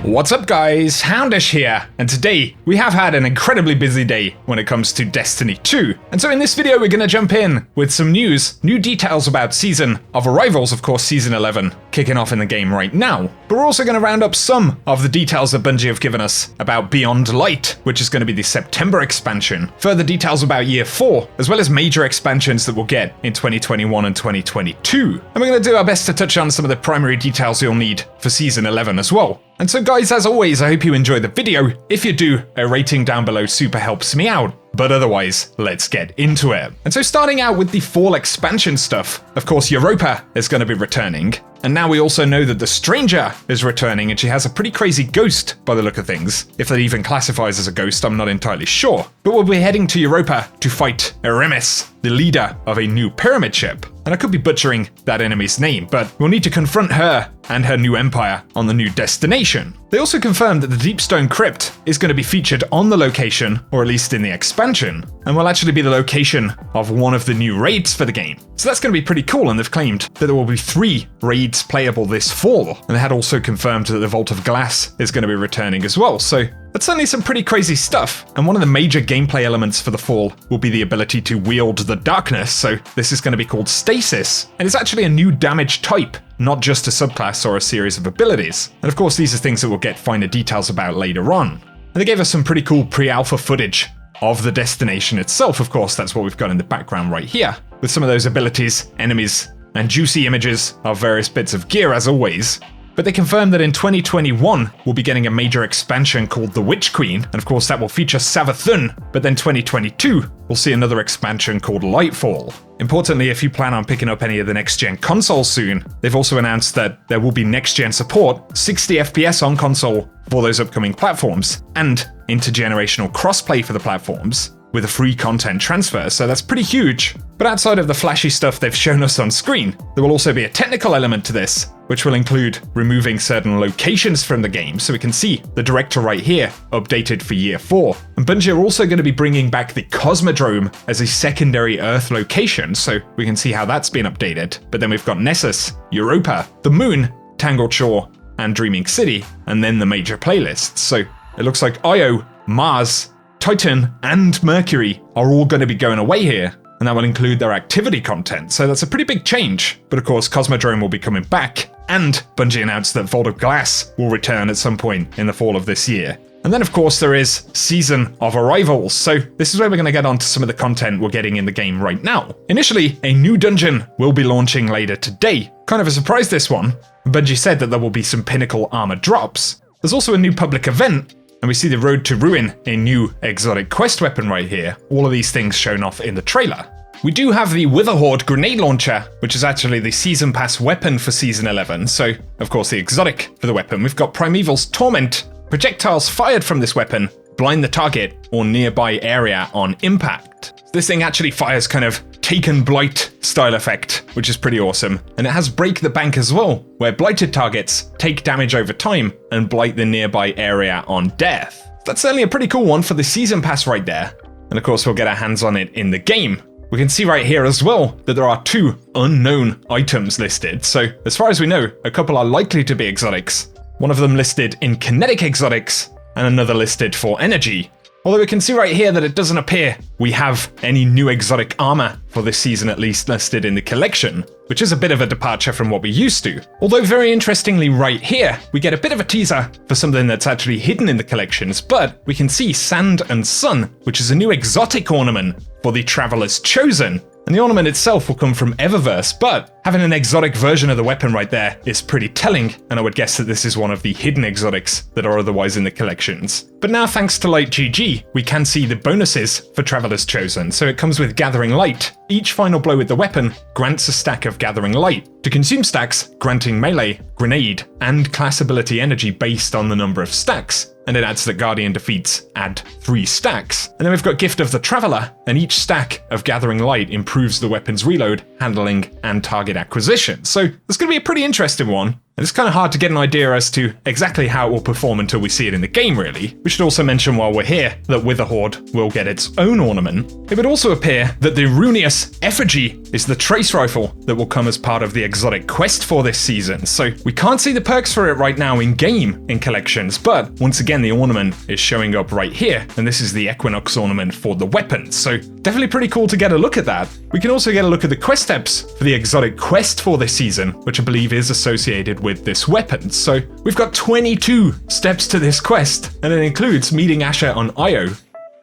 What's up guys, Houndish here, and today we have had an incredibly busy day when it comes to Destiny 2. And so in this video we're going to jump in with some news, new details about Season of Arrivals, of course Season 11, kicking off in the game right now. But we're also going to round up some of the details that Bungie have given us about Beyond Light, which is going to be the September expansion, further details about Year 4, as well as major expansions that we'll get in 2021 and 2022. And we're going to do our best to touch on some of the primary details you'll need for Season 11 as well. And so guys, as always, I hope you enjoyed the video. If you do, a rating down below super helps me out. But otherwise, let's get into it. And so starting out with the fall expansion stuff, of course Europa is going to be returning. And now we also know that the Stranger is returning, and she has a pretty crazy ghost by the look of things. If that even classifies as a ghost, I'm not entirely sure. But we'll be heading to Europa to fight Eremis, the leader of a new pyramid ship. And I could be butchering that enemy's name, but we'll need to confront her and her new empire on the new destination. They also confirmed that the Deepstone Crypt is going to be featured on the location, or at least in the expansion, and will actually be the location of one of the new raids for the game. So that's going to be pretty cool, and they've claimed that there will be 3 raids playable this fall. And they had also confirmed that the Vault of Glass is going to be returning as well, so that's certainly some pretty crazy stuff. And one of the major gameplay elements for the fall will be the ability to wield the darkness, so this is going to be called Stasis, and it's actually a new damage type, not just a subclass or a series of abilities. And of course these are things that we'll get finer details about later on. And they gave us some pretty cool pre-alpha footage of the destination itself. Of course, that's what we've got in the background right here, with some of those abilities, enemies, and juicy images of various bits of gear as always. But they confirmed that in 2021, we'll be getting a major expansion called The Witch Queen, and of course that will feature Savathun, but then 2022, we'll see another expansion called Lightfall. Importantly, if you plan on picking up any of the next-gen consoles soon, they've also announced that there will be next-gen support, 60 FPS on console for those upcoming platforms, and intergenerational crossplay for the platforms, with a free content transfer, so that's pretty huge. But outside of the flashy stuff they've shown us on screen, there will also be a technical element to this, which will include removing certain locations from the game, so we can see the director right here, updated for Year 4. And Bungie are also going to be bringing back the Cosmodrome as a secondary Earth location, so we can see how that's been updated. But then we've got Nessus, Europa, the Moon, Tangled Shore, and Dreaming City, and then the major playlists. So it looks like Io, Mars, Titan, and Mercury are all going to be going away here, and that will include their activity content, so that's a pretty big change. But of course, Cosmodrome will be coming back, and Bungie announced that Vault of Glass will return at some point in the fall of this year. And then of course there is Season of Arrivals, so this is where we're going to get onto some of the content we're getting in the game right now. Initially, a new dungeon will be launching later today. Kind of a surprise this one. Bungie said that there will be some pinnacle armor drops. There's also a new public event, and we see the Road to Ruin, a new exotic quest weapon right here. All of these things shown off in the trailer. We do have the Witherhoard grenade launcher, which is actually the Season Pass weapon for Season 11, so of course the exotic for the weapon. We've got Primeval's Torment. Projectiles fired from this weapon blind the target or nearby area on impact. This thing actually fires kind of Taken Blight style effect, which is pretty awesome. And it has Break the Bank as well, where blighted targets take damage over time and blight the nearby area on death. That's certainly a pretty cool one for the Season Pass right there. And of course we'll get our hands on it in the game. We can see right here as well that there are 2 unknown items listed. So as far as we know, a couple are likely to be exotics. One of them listed in kinetic exotics and another listed for energy. Although we can see right here that it doesn't appear we have any new exotic armor for this season, at least listed in the collection, which is a bit of a departure from what we used to. Although very interestingly right here, we get a bit of a teaser for something that's actually hidden in the collections, but we can see Sand and Sun, which is a new exotic ornament for the Traveler's Chosen. And the ornament itself will come from Eververse, but having an exotic version of the weapon right there is pretty telling, and I would guess that this is one of the hidden exotics that are otherwise in the collections. But now thanks to Light GG, we can see the bonuses for Traveler's Chosen, so it comes with Gathering Light. Each final blow with the weapon grants a stack of Gathering Light. To consume stacks, granting melee, grenade, and class ability energy based on the number of stacks. And it adds that Guardian defeats add 3 stacks. And then we've got Gift of the Traveler, and each stack of Gathering Light improves the weapon's reload, handling, and target acquisition. So this is going to be a pretty interesting one. And it's kind of hard to get an idea as to exactly how it will perform until we see it in the game, really. We should also mention while we're here that Witherhoard will get its own ornament. It would also appear that the Runeus Effigy is the trace rifle that will come as part of the exotic quest for this season. So we can't see the perks for it right now in-game in collections, but once again the ornament is showing up right here, and this is the Equinox ornament for the weapons. So definitely pretty cool to get a look at that. We can also get a look at the quest steps for the exotic quest for this season, which I believe is associated with this weapon. So we've got 22 steps to this quest, and it includes meeting Asher on Io,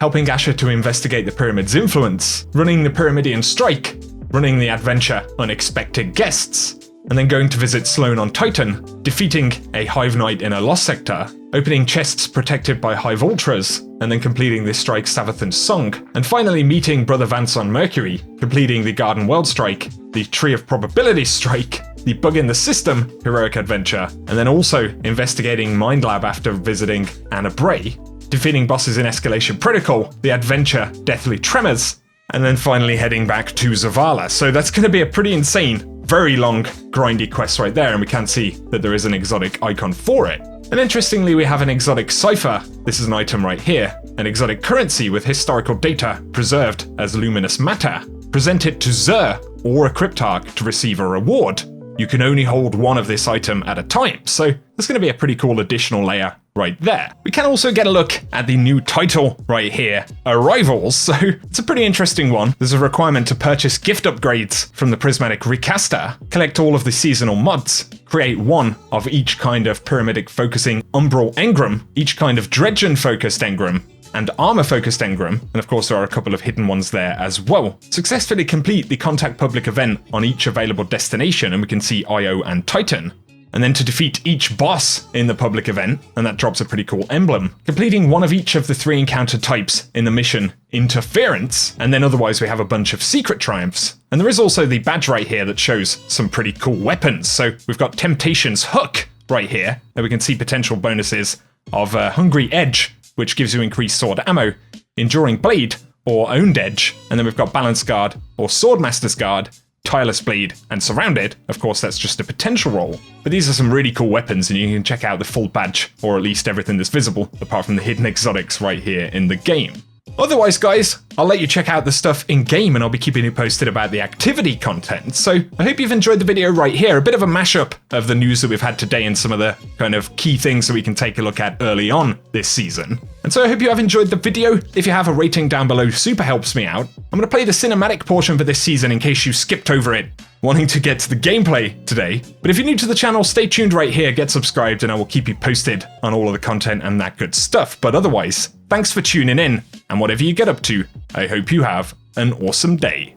helping Asher to investigate the pyramid's influence, running the Pyramidian Strike, running the adventure Unexpected Guests, and then going to visit Sloane on Titan, defeating a Hive Knight in a Lost Sector, opening chests protected by Hive Ultras, and then completing the Strike Savathun's Song, and finally meeting Brother Vance on Mercury, completing the Garden World Strike, the Tree of Probability Strike, the Bug in the System heroic adventure, and then also investigating Mind Lab after visiting Anna Bray, defeating bosses in Escalation Protocol, the adventure Deathly Tremors, and then finally heading back to Zavala. So that's going to be a pretty insane, very long, grindy quest right there, and we can see that there is an exotic icon for it. And interestingly, we have an exotic cipher. This is an item right here, an exotic currency with historical data preserved as luminous matter. Present it to Zer or a Cryptarch to receive a reward. You can only hold one of this item at a time, so there's going to be a pretty cool additional layer right there. We can also get a look at the new title right here, Arrivals, so it's a pretty interesting one. There's a requirement to purchase gift upgrades from the Prismatic Recaster, collect all of the seasonal mods, create one of each kind of pyramidic focusing umbral engram, each kind of dredgen focused engram, and armor-focused engram, and of course there are a couple of hidden ones there as well. Successfully complete the Contact Public event on each available destination, and we can see Io and Titan. And then to defeat each boss in the public event, and that drops a pretty cool emblem. Completing one of each of the 3 encounter types in the mission Interference, and then otherwise we have a bunch of secret triumphs. And there is also the badge right here that shows some pretty cool weapons. So we've got Temptation's Hook right here, and we can see potential bonuses of Hungry Edge, which gives you increased sword ammo, Enduring Blade, or Owned Edge, and then we've got Balance Guard, or Swordmaster's Guard, Tireless Blade, and Surrounded. Of course, that's just a potential roll. But these are some really cool weapons, and you can check out the full badge, or at least everything that's visible, apart from the hidden exotics right here in the game. Otherwise, guys, I'll let you check out the stuff in-game, and I'll be keeping you posted about the activity content. So I hope you've enjoyed the video right here, a bit of a mashup of the news that we've had today and some of the kind of key things that we can take a look at early on this season. And so I hope you have enjoyed the video. If you have, a rating down below super helps me out. I'm going to play the cinematic portion for this season in case you skipped over it, wanting to get to the gameplay today. But if you're new to the channel, stay tuned right here, get subscribed, and I will keep you posted on all of the content and that good stuff. But otherwise, thanks for tuning in, and whatever you get up to, I hope you have an awesome day.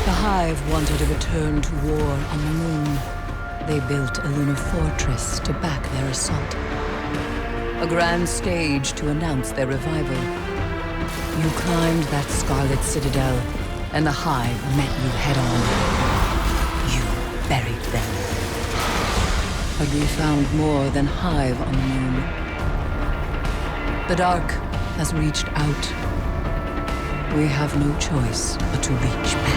The Hive wanted a return to war on the moon. They built a lunar fortress to back their assault. A grand stage to announce their revival. You climbed that scarlet citadel, and the Hive met you head-on. You buried them. But we found more than Hive on the moon. The dark has reached out. We have no choice but to reach back.